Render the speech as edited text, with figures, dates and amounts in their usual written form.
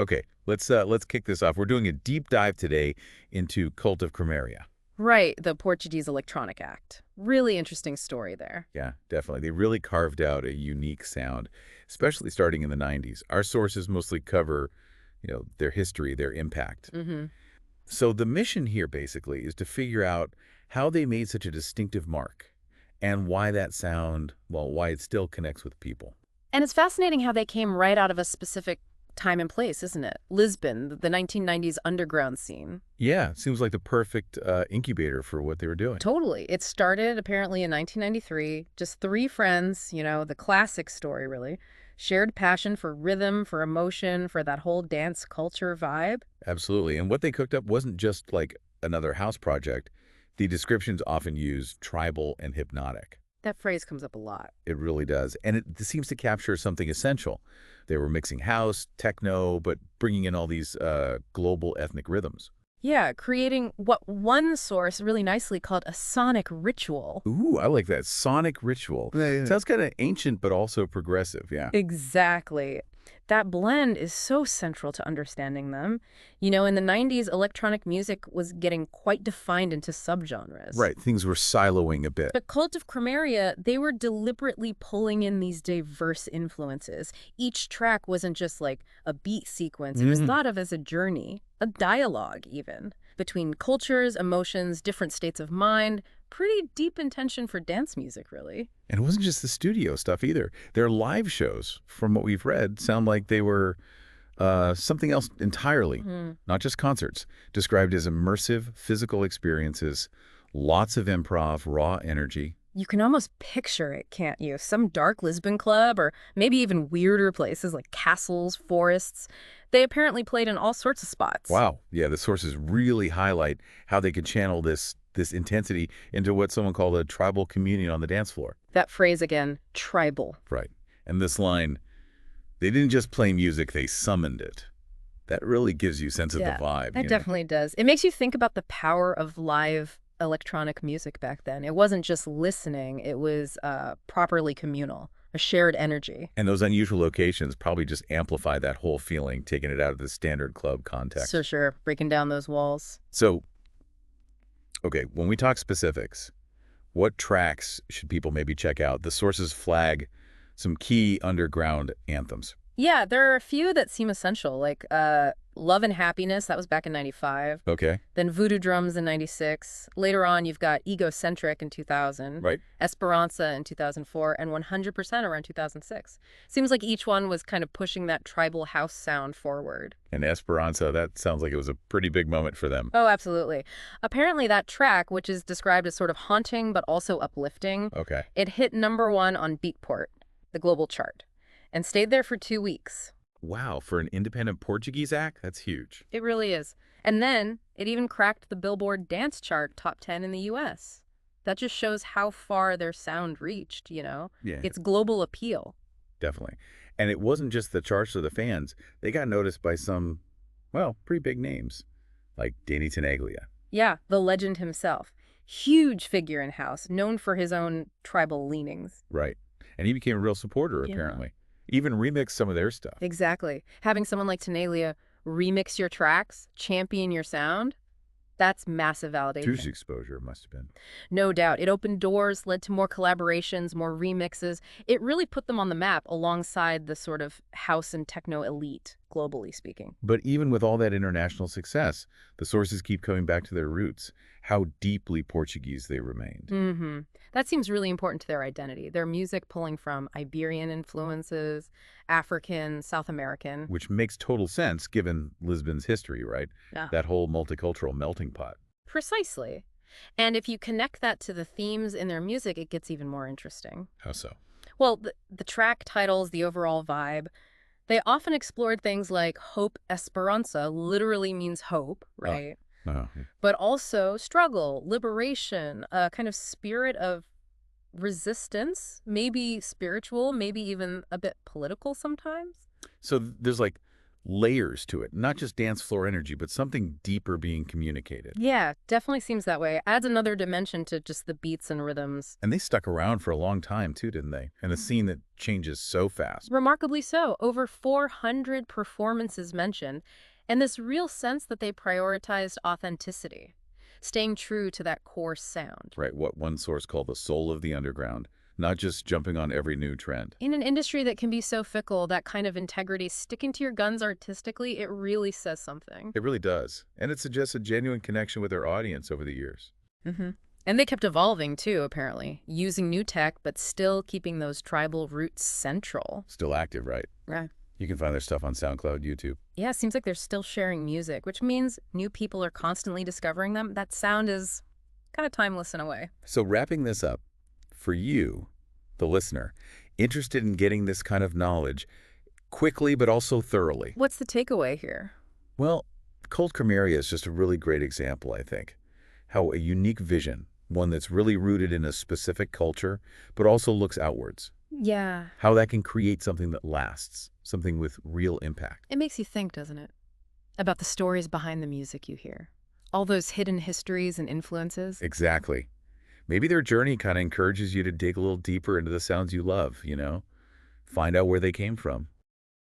Okay, let's kick this off. We're doing a deep dive today into Cult of Krameria. Right, the Portuguese Electronic Act. Really interesting story there. Yeah, definitely. They really carved out a unique sound, especially starting in the 90s. Our sources mostly cover, their history, their impact. hmm So the mission here basically is to figure out how they made such a distinctive mark and why that sound, well, why it still connects with people. And it's fascinating how they came right out of a specific time and place, isn't it? Lisbon, the 1990s underground scene. Yeah, it seems like the perfect incubator for what they were doing. Totally. It started apparently in 1993. Just three friends, the classic story, really. Shared passion for rhythm, for emotion, for that whole dance culture vibe. Absolutely. And what they cooked up wasn't just like another house project. The descriptions often use tribal and hypnotic. That phrase comes up a lot. It really does. And it seems to capture something essential. They were mixing house, techno, but bringing in all these global ethnic rhythms. Yeah, creating what one source really nicely called a sonic ritual. Ooh, I like that. Sonic ritual. Yeah, yeah. Sounds kind of ancient, but also progressive. Yeah. Exactly. That blend is so central to understanding them. In the 90s, electronic music was getting quite defined into subgenres. Right. Things were siloing a bit. But Cult of Krameria, they were deliberately pulling in these diverse influences. Each track wasn't just like a beat sequence. It was thought of as a journey, a dialogue even, between cultures, emotions, different states of mind. Pretty deep intention for dance music, really. And it wasn't just the studio stuff either. Their live shows, from what we've read, sound like they were something else entirely, not just concerts, described as immersive physical experiences, lots of improv, raw energy. You can almost picture it, can't you? Some dark Lisbon club, or maybe even weirder places like castles, forests. They apparently played in all sorts of spots. Wow. Yeah, the sources really highlight how they could channel this intensity into what someone called a tribal communion on the dance floor. That phrase again, tribal. Right. And this line, they didn't just play music, they summoned it. That really gives you a sense of the vibe. That definitely does. It makes you think about the power of live electronic music back then. It wasn't just listening, it was properly communal, a shared energy. And those unusual locations probably just amplify that whole feeling, taking it out of the standard club context. So sure, breaking down those walls. So, okay, when we talk specifics, what tracks should people maybe check out? The sources flag some key underground anthems. Yeah, there are a few that seem essential, like Love and Happiness, that was back in 95. Okay. Then Voodoo Drums in 96. Later on, you've got Egocentric in 2000. Right. Esperanza in 2004, and 100% around 2006. Seems like each one was kind of pushing that tribal house sound forward. And Esperanza, that sounds like it was a pretty big moment for them. Oh, absolutely. Apparently that track, which is described as sort of haunting but also uplifting, Okay. it hit #1 on Beatport, the global chart, and stayed there for 2 weeks. Wow, for an independent Portuguese act, that's huge. It really is. And then it even cracked the Billboard Dance Chart top 10 in the US. That just shows how far their sound reached, Yeah, Its global appeal. definitely. And it wasn't just the charts or the fans. They got noticed by some, well, pretty big names, like Danny Tenaglia. Yeah, the legend himself. Huge figure in house, known for his own tribal leanings. Right. And he became a real supporter, Yeah. apparently. Even remixed some of their stuff. Exactly. Having someone like Tenaglia remix your tracks, champion your sound, that's massive validation. Huge exposure it must have been. No doubt. It opened doors, led to more collaborations, more remixes. It really put them on the map alongside the sort of house and techno elite, globally speaking. But even with all that international success, the sources keep coming back to their roots, how deeply Portuguese they remained. That seems really important to their identity. Their music pulling from Iberian influences, African, South American. Which makes total sense given Lisbon's history, right? Yeah. That whole multicultural melting pot. Precisely. And if you connect that to the themes in their music, it gets even more interesting. How so? Well, the track titles, the overall vibe, they often explored things like hope esperanza, literally means hope, right? Oh, But also struggle, liberation, a kind of spirit of resistance, maybe spiritual, maybe even a bit political sometimes. so there's like layers to it, not just dance floor energy, but something deeper being communicated. Yeah, definitely seems that way. Adds another dimension to just the beats and rhythms. And they stuck around for a long time, too, didn't they? And a scene that changes so fast. Remarkably so, over 400 performances mentioned, and this real sense that they prioritized authenticity, staying true to that core sound. Right, what one source called the soul of the underground, not just jumping on every new trend. In an industry that can be so fickle, that kind of integrity, sticking to your guns artistically, it really says something. It really does. And it suggests a genuine connection with their audience over the years. Mm-hmm. And they kept evolving too, apparently, using new tech, but still keeping those tribal roots central. Still active, right? Right. You can find their stuff on SoundCloud, YouTube. Yeah, it seems like they're still sharing music, which means new people are constantly discovering them. That sound is kind of timeless in a way. So wrapping this up, for you, the listener, interested in getting this kind of knowledge quickly but also thoroughly. What's the takeaway here? Well, Kult Krameria is just a really great example, I think. How a unique vision, one that's really rooted in a specific culture, but also looks outwards. Yeah. How that can create something that lasts, something with real impact. It makes you think, doesn't it? About the stories behind the music you hear. All those hidden histories and influences. Exactly. Maybe their journey kind of encourages you to dig a little deeper into the sounds you love, you know? Find out where they came from,